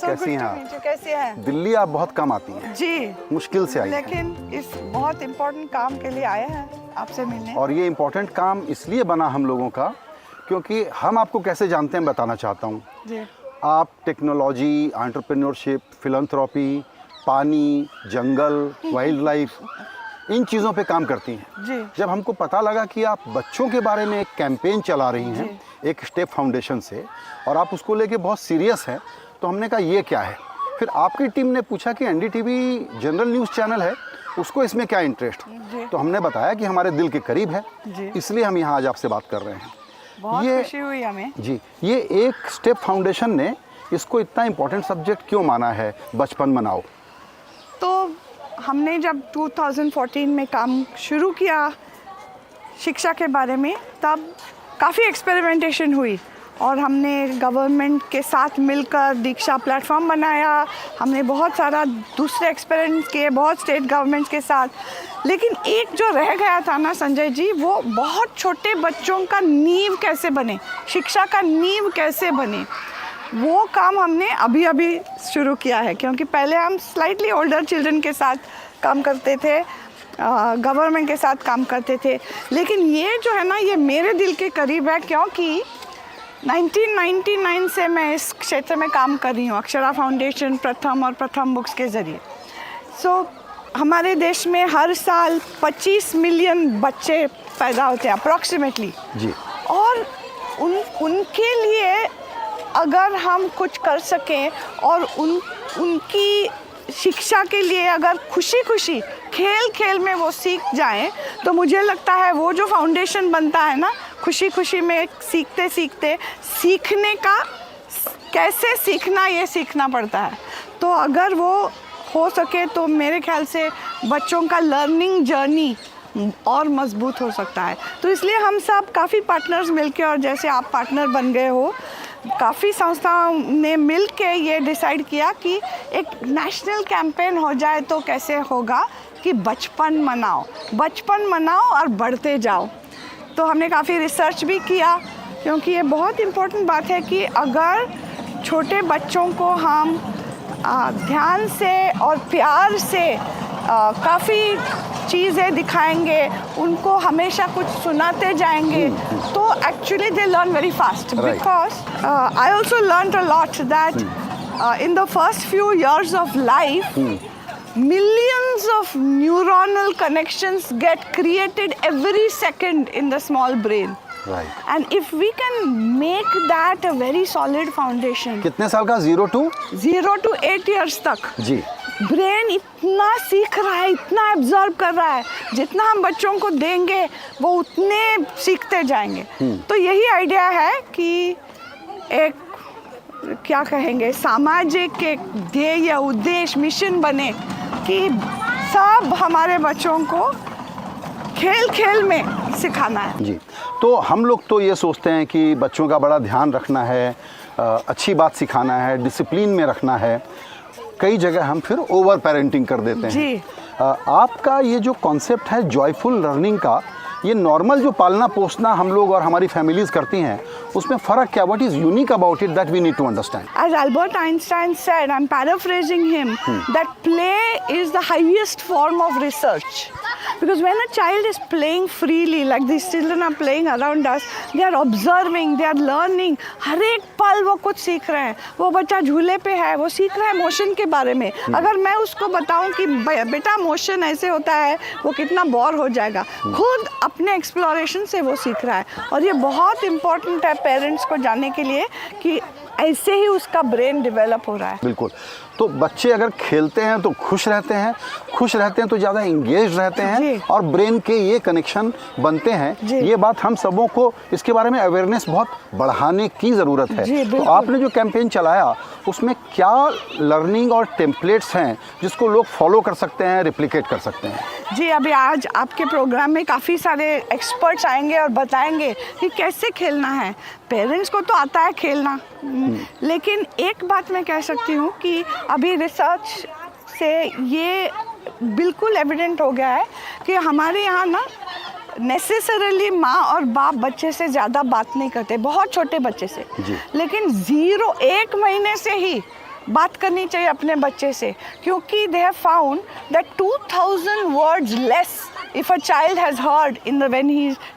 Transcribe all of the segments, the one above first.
कैसी हैं आप? कैसी हैं? दिल्ली आप बहुत कम आती हैं। जी, मुश्किल से आई हैं। लेकिन इस बहुत इम्पोर्टेंट काम के लिए आए हैं आपसे मिलने। और ये इम्पोर्टेंट काम इसलिए बना हम लोगों का क्योंकि हम आपको कैसे जानते हैं बताना चाहता हूँ। जी, आप टेक्नोलॉजी, एंटरप्रेन्योरशिप, फिलैंथ्रोपी, पानी, जंगल, वाइल्ड लाइफ, इन चीज़ों पे काम करती हैं। जी, जब हमको पता लगा कि आप बच्चों के बारे में एक कैंपेन चला रही हैं एक स्टेप फाउंडेशन से, और आप उसको लेके बहुत सीरियस हैं, तो हमने कहा ये क्या है। फिर आपकी टीम ने पूछा कि एनडीटीवी जनरल न्यूज़ चैनल है, उसको इसमें क्या इंटरेस्ट। तो हमने बताया कि हमारे दिल के करीब है, इसलिए हम यहाँ आज आपसे बात कर रहे हैं। बहुत खुशी हुई हमें। जी, ये एक स्टेप फाउंडेशन ने इसको इतना इम्पोर्टेंट सब्जेक्ट क्यों माना है, बचपन मनाओ? तो हमने जब 2014 में काम शुरू किया शिक्षा के बारे में, तब काफ़ी एक्सपेरिमेंटेशन हुई और हमने गवर्नमेंट के साथ मिलकर दीक्षा प्लेटफॉर्म बनाया। हमने बहुत सारा दूसरे एक्सपेरिमेंट किए बहुत स्टेट गवर्नमेंट के साथ, लेकिन एक जो रह गया था ना संजय जी, वो बहुत छोटे बच्चों का नींव कैसे बने, शिक्षा का नींव कैसे बने, वो काम हमने अभी अभी शुरू किया है। क्योंकि पहले हम स्लाइटली ओल्डर चिल्ड्रन के साथ काम करते थे, गवर्नमेंट के साथ काम करते थे, लेकिन ये जो है ना, ये मेरे दिल के करीब है क्योंकि 1999 से मैं इस क्षेत्र में काम कर रही हूँ, अक्षरा फाउंडेशन, प्रथम और प्रथम बुक्स के ज़रिए। हमारे देश में हर साल 25 मिलियन बच्चे पैदा होते हैं अप्रॉक्सीमेटली जी, और उनके लिए अगर हम कुछ कर सकें और उनकी शिक्षा के लिए अगर खुशी खुशी खेल खेल में वो सीख जाएं, तो मुझे लगता है वो जो फाउंडेशन बनता है ना, खुशी खुशी में सीखते सीखते सीखने का कैसे सीखना, ये सीखना पड़ता है। तो अगर वो हो सके तो मेरे ख्याल से बच्चों का लर्निंग जर्नी और मजबूत हो सकता है। तो इसलिए हम सब काफ़ी पार्टनर्स मिलके, और जैसे आप पार्टनर बन गए हो, काफ़ी संस्थाओं ने मिल के ये डिसाइड किया कि एक नेशनल कैंपेन हो जाए तो कैसे होगा कि बचपन मनाओ और बढ़ते जाओ। तो हमने काफ़ी रिसर्च भी किया, क्योंकि ये बहुत इम्पोर्टेंट बात है कि अगर छोटे बच्चों को हम ध्यान से और प्यार से काफ़ी चीज़ें दिखाएंगे, उनको हमेशा कुछ सुनाते जाएंगे, तो actually they learn very fast. Because I also learn a lot that in the first few years of life, millions of neuronal connections get created every second in the small brain. Right. And if we can make that a very solid foundation. कितने साल का? 0 to 8 years तक जी, brain इतना सीख रहा है, इतना absorb कर रहा है, जितना हम बच्चों को देंगे वो उतने सीखते जाएंगे। तो यही आइडिया है कि एक क्या कहेंगे, सामाजिक एक ध्येय या उद्देश्य, मिशन बने कि सब हमारे बच्चों को खेल खेल में सिखाना है जी। तो हम लोग तो ये सोचते हैं कि बच्चों का बड़ा ध्यान रखना है, अच्छी बात सिखाना है, डिसिप्लिन में रखना है। कई जगह हम फिर ओवर पेरेंटिंग कर देते हैं जी। आपका ये जो कॉन्सेप्ट है जॉयफुल लर्निंग का, ये नॉर्मल जो पालना पोसना हम लोग और हमारी फैमिलीज करती हैं, उसमें फ़र्क क्या? What is unique about it that we need to understand? As Albert Einstein said, I'm paraphrasing him, that play is the highest form of research. Because when a child is playing freely, like these children are playing around us, they are observing, they are learning. हर एक पल वो कुछ सीख रहे हैं। वो बच्चा झूले पे है, वो सीख रहा है मोशन के बारे में। अगर मैं उसको बताऊं कि बेटा मोशन ऐसे होता है, वो कितना बोर हो जाएगा। खुद अपने एक्सप्लोरेशन से वो सीख रहा है, और ये बहुत इम्पोर्टेंट है पेरेंट्स को जानने के लिए कि ऐसे ही उसका ब्रेन डेवलप हो रहा है। बिल्कुल। तो बच्चे अगर खेलते हैं तो खुश रहते हैं तो ज़्यादा इंगेज रहते हैं और ब्रेन के ये कनेक्शन बनते हैं। ये बात हम सबों को इसके बारे में अवेयरनेस बहुत बढ़ाने की ज़रूरत है। तो आपने जो कैंपेन चलाया उसमें क्या लर्निंग और टेम्पलेट्स हैं जिसको लोग फॉलो कर सकते हैं, रिप्लिकेट कर सकते हैं? जी, अभी आज आपके प्रोग्राम में काफ़ी सारे एक्सपर्ट्स आएंगे और बताएंगे कि कैसे खेलना है। पेरेंट्स को तो आता है खेलना, लेकिन एक बात मैं कह सकती हूँ कि अभी रिसर्च से ये बिल्कुल एविडेंट हो गया है कि हमारे यहाँ ना नेसेसरली माँ और बाप बच्चे से ज़्यादा बात नहीं करते, बहुत छोटे बच्चे से, लेकिन 1 महीने से ही बात करनी चाहिए अपने बच्चे से, क्योंकि they have found that 2000 words less if a child has heard when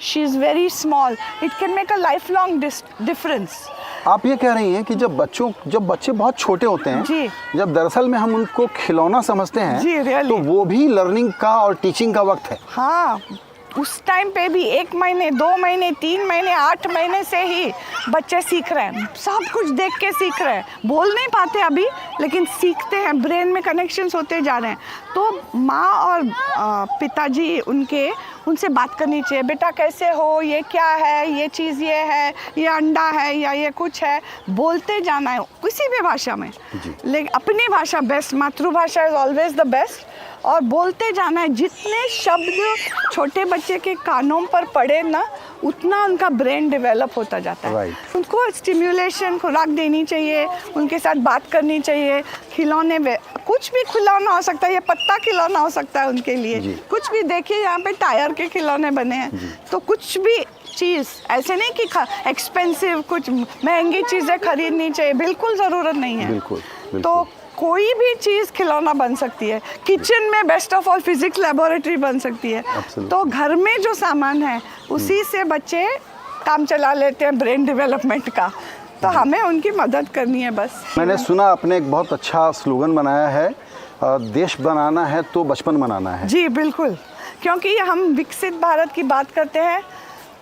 she is very small, it can make a lifelong difference. आप ये कह रही हैं कि जब बच्चे बहुत छोटे होते हैं जी, जब दरअसल में हम उनको खिलौना समझते हैं जी, really. तो वो भी लर्निंग का और टीचिंग का वक्त है। हाँ, उस टाइम पे भी 1 महीने 2 महीने 3 महीने 8 महीने से ही बच्चे सीख रहे हैं, सब कुछ देख के सीख रहे हैं, बोल नहीं पाते अभी लेकिन सीखते हैं, ब्रेन में कनेक्शंस होते जा रहे हैं। तो माँ और पिताजी उनसे बात करनी चाहिए, बेटा कैसे हो, ये क्या है, ये चीज़ ये है, ये अंडा है या ये कुछ है, बोलते जाना है किसी भी भाषा में, लेकिन अपनी भाषा बेस्ट, मातृभाषा इज़ ऑलवेज द बेस्ट, और बोलते जाना है। जितने शब्द छोटे बच्चे के कानों पर पड़े ना, उतना उनका ब्रेन डेवलप होता जाता है। Right. उनको स्टिम्युलेशन खुराक देनी चाहिए, उनके साथ बात करनी चाहिए, खिलौने कुछ भी खिलौना हो सकता है, ये पत्ता खिलौना हो सकता है उनके लिए, कुछ भी। देखिए यहाँ पे टायर के खिलौने बने हैं, तो कुछ भी चीज़ ऐसे नहीं कि एक्सपेंसिव कुछ महंगी चीज़ें खरीदनी चाहिए, बिल्कुल ज़रूरत नहीं है। बिल्कुल। तो कोई भी चीज़ खिलौना बन सकती है, किचन में best of all physics laboratory बन सकती है। तो घर में जो सामान है उसी से बच्चे काम चला लेते हैं ब्रेन डेवलपमेंट का, तो हमें उनकी मदद करनी है बस। मैंने सुना आपने एक बहुत अच्छा स्लोगन बनाया है, देश बनाना है तो बचपन बनाना है। जी बिल्कुल, क्योंकि हम विकसित भारत की बात करते हैं,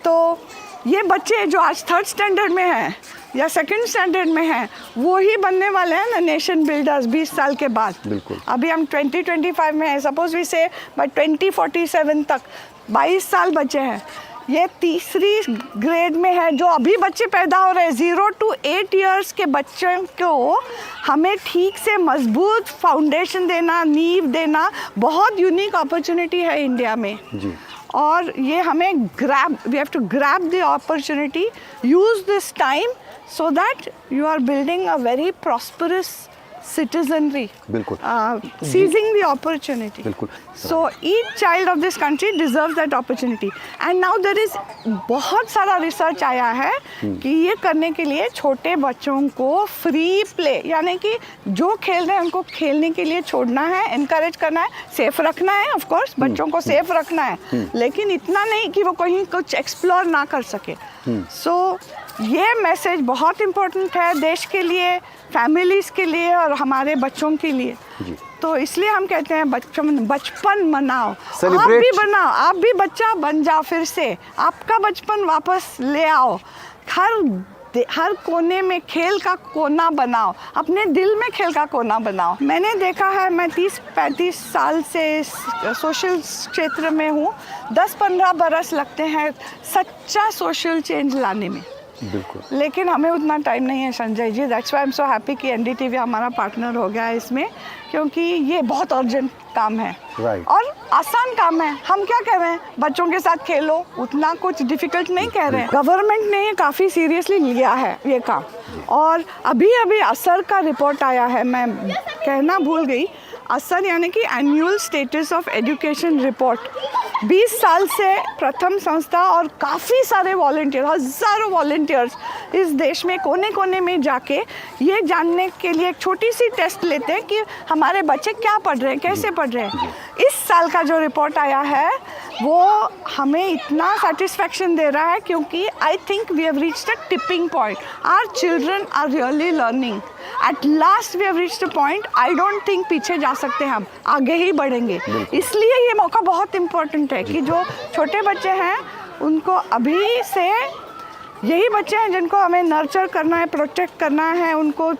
तो ये बच्चे जो आज 3rd स्टैंडर्ड में हैं या 2nd स्टैंडर्ड में हैं, वो ही बनने वाले हैं ना नेशन बिल्डर्स 20 साल के बाद। बिल्कुल। अभी हम 2025 में हैं, सपोज वी से बाय 2047 तक 22 साल बचे हैं। ये 3री ग्रेड में है, जो अभी बच्चे पैदा हो रहे हैं 0 to 8 इयर्स के बच्चों को हमें ठीक से मजबूत फाउंडेशन देना, नींव देना, बहुत यूनिक अपॉर्चुनिटी है इंडिया में जी। और ये हमें we have to grab the opportunity, use this time so that you are building a very prosperous citizenry. बिल्कुल। Seizing the opportunity. बिल्कुल। So each child of this country deserves that opportunity. And now there is बहुत सारा research आया है कि ये करने के लिए छोटे बच्चों को फ्री प्ले, यानी कि जो खेल रहे हैं उनको खेलने के लिए छोड़ना है, इनकरेज करना है, सेफ रखना है, ऑफ कोर्स बच्चों को सेफ रखना है, लेकिन इतना नहीं कि वो कहीं कुछ एक्सप्लोर ना कर सके। सो ये मैसेज बहुत इम्पोर्टेंट है देश के लिए, फैमिलीज़ के लिए और हमारे बच्चों के लिए। तो इसलिए हम कहते हैं बचपन मनाओ, आप भी बनाओ, आप भी बच्चा बन जाओ, फिर से आपका बचपन वापस ले आओ। हर कोने में खेल का कोना बनाओ, अपने दिल में खेल का कोना बनाओ। मैंने देखा है, मैं 30-35 साल से सोशल क्षेत्र में हूँ, 10-15 बरस लगते हैं सच्चा सोशल चेंज लाने में। बिल्कुल। लेकिन हमें उतना टाइम नहीं है Sanjay ji, that's why I am so happy कि NDTV हमारा पार्टनर हो गया है इसमें, क्योंकि ये बहुत अर्जेंट काम है। और आसान काम है। हम क्या कह रहे हैं, बच्चों के साथ खेलो, उतना कुछ डिफिकल्ट नहीं कह रहे हैं। गवर्नमेंट ने ये काफ़ी सीरियसली लिया है ये काम, और अभी अभी असर का रिपोर्ट आया है, मैं कहना भूल गई, असर यानी कि annual status of education report. 20 साल से प्रथम संस्था और काफ़ी सारे वॉलंटियर, हज़ारों वॉलंटियर्स इस देश में कोने कोने में जाके ये जानने के लिए एक छोटी सी टेस्ट लेते हैं कि हमारे बच्चे क्या पढ़ रहे हैं, कैसे पढ़ रहे हैं। इस साल का जो रिपोर्ट आया है वो हमें इतना सेटिस्फैक्शन दे रहा है, क्योंकि I think we have reached a tipping point. Our children are really learning at last, we have reached a point. I don't think पीछे जा सकते हैं, हम आगे ही बढ़ेंगे। इसलिए ये मौका बहुत इम्पोर्टेंट है कि जो छोटे बच्चे हैं उनको अभी से, यही बच्चे हैं जिनको हमें नर्चर करना है, प्रोटेक्ट करना है, उनको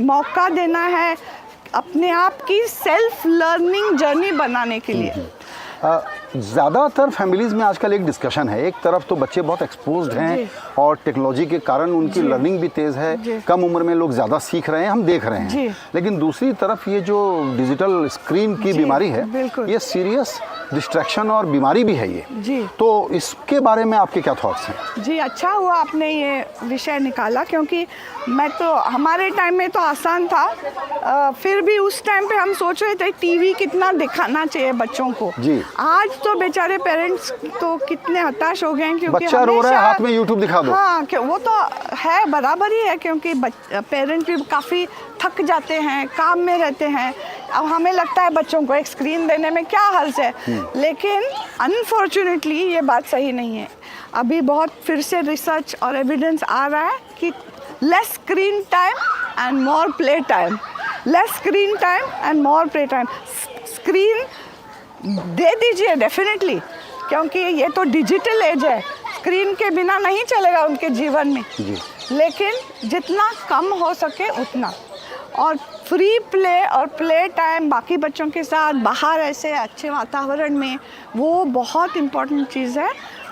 मौका देना है अपने आप की सेल्फ लर्निंग जर्नी बनाने के लिए। ज़्यादातर फैमिलीज़ में आजकल एक डिस्कशन है, एक तरफ तो बच्चे बहुत एक्सपोज्ड हैं और टेक्नोलॉजी के कारण उनकी लर्निंग भी तेज़ है, कम उम्र में लोग ज़्यादा सीख रहे हैं, हम देख रहे हैं। लेकिन दूसरी तरफ ये जो डिजिटल स्क्रीन की बीमारी है, ये सीरियस डिस्ट्रैक्शन और बीमारी भी है ये। तो इसके बारे में आपके क्या थॉट्स हैं? जी, अच्छा हुआ आपने ये विषय निकाला, क्योंकि मैं तो, हमारे टाइम में तो आसान था, फिर भी उस टाइम पे हम सोच रहे थे टीवी कितना दिखाना चाहिए बच्चों को। आज तो बेचारे पेरेंट्स तो कितने हताश हो गए हैं, क्योंकि बच्चा रो रहा है, हमेशा- हाथ में यूट्यूब दिखा दो। हाँ, वो तो है, बराबर ही है, क्योंकि पेरेंट्स भी काफ़ी थक जाते हैं, काम में रहते हैं। अब हमें लगता है बच्चों को एक स्क्रीन देने में क्या हर्ज है, लेकिन अनफॉर्चुनेटली ये बात सही नहीं है। अभी बहुत फिर से रिसर्च और एविडेंस आ रहा है कि less screen time and more play time, less screen time and more play time. Screen दे दीजिए डेफिनेटली, क्योंकि ये तो डिजिटल एज है, स्क्रीन के बिना नहीं चलेगा उनके जीवन में जी। लेकिन जितना कम हो सके उतना, और फ्री प्ले और प्ले टाइम बाकी बच्चों के साथ बाहर ऐसे अच्छे वातावरण में, वो बहुत इम्पोर्टेंट चीज़ है।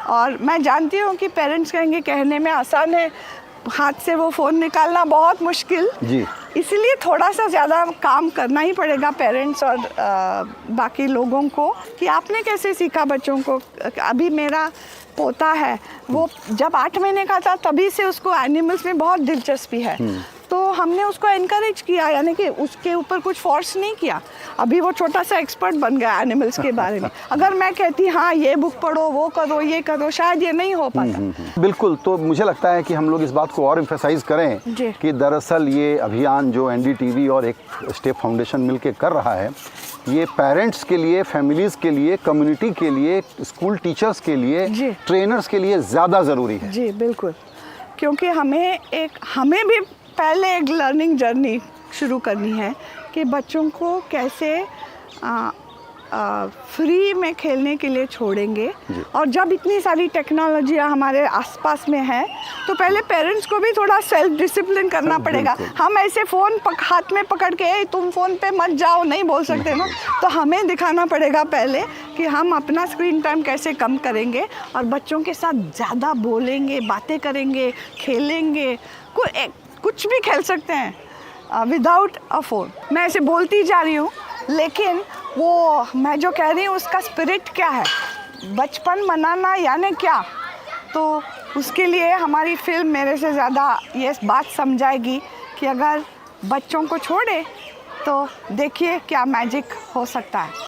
और मैं जानती हूँ कि पेरेंट्स कहेंगे कहने में आसान है, हाथ से वो फ़ोन निकालना बहुत मुश्किल जी। इसलिए थोड़ा सा ज़्यादा काम करना ही पड़ेगा पेरेंट्स और बाकी लोगों को, कि आपने कैसे सीखा बच्चों को। अभी मेरा पोता है, वो जब 8 महीने का था तभी से उसको एनिमल्स में बहुत दिलचस्पी है, तो हमने उसको एनकरेज किया, यानी कि उसके ऊपर कुछ फोर्स नहीं किया। अभी वो छोटा सा एक्सपर्ट बन गया एनिमल्स के बारे में। अगर मैं कहती हाँ ये बुक पढ़ो, वो करो, ये करो, शायद ये नहीं हो पाता। बिल्कुल, तो मुझे लगता है कि हम लोग इस बात को और एम्फेसाइज करें जी। कि दरअसल ये अभियान जो एनडीटीवी और एक स्टेप फाउंडेशन मिलके कर रहा है, ये पेरेंट्स के लिए, फैमिलीज़ के लिए, कम्युनिटी के लिए, स्कूल टीचर्स के लिए, जी। ट्रेनर्स के लिए ज़्यादा ज़रूरी है। जी बिल्कुल, क्योंकि हमें भी पहले एक लर्निंग जर्नी शुरू करनी है कि बच्चों को कैसे फ्री में खेलने के लिए छोड़ेंगे। और जब इतनी सारी टेक्नोलॉजी हमारे आसपास में है, तो पहले पेरेंट्स को भी थोड़ा सेल्फ डिसिप्लिन करना पड़ेगा। हम ऐसे फ़ोन हाथ में पकड़ के तुम फ़ोन पे मत जाओ नहीं बोल सकते ना, तो हमें दिखाना पड़ेगा पहले कि हम अपना स्क्रीन टाइम कैसे कम करेंगे और बच्चों के साथ ज़्यादा बोलेंगे, बातें करेंगे, खेलेंगे, कुछ भी खेल सकते हैं विदाउट अ फ़ोन। मैं ऐसे बोलती जा रही हूँ, लेकिन वो मैं जो कह रही हूँ उसका स्पिरिट क्या है, बचपन मनाना यानी क्या, तो उसके लिए हमारी फिल्म मेरे से ज़्यादा ये बात समझाएगी कि अगर बच्चों को छोड़े तो देखिए क्या मैजिक हो सकता है।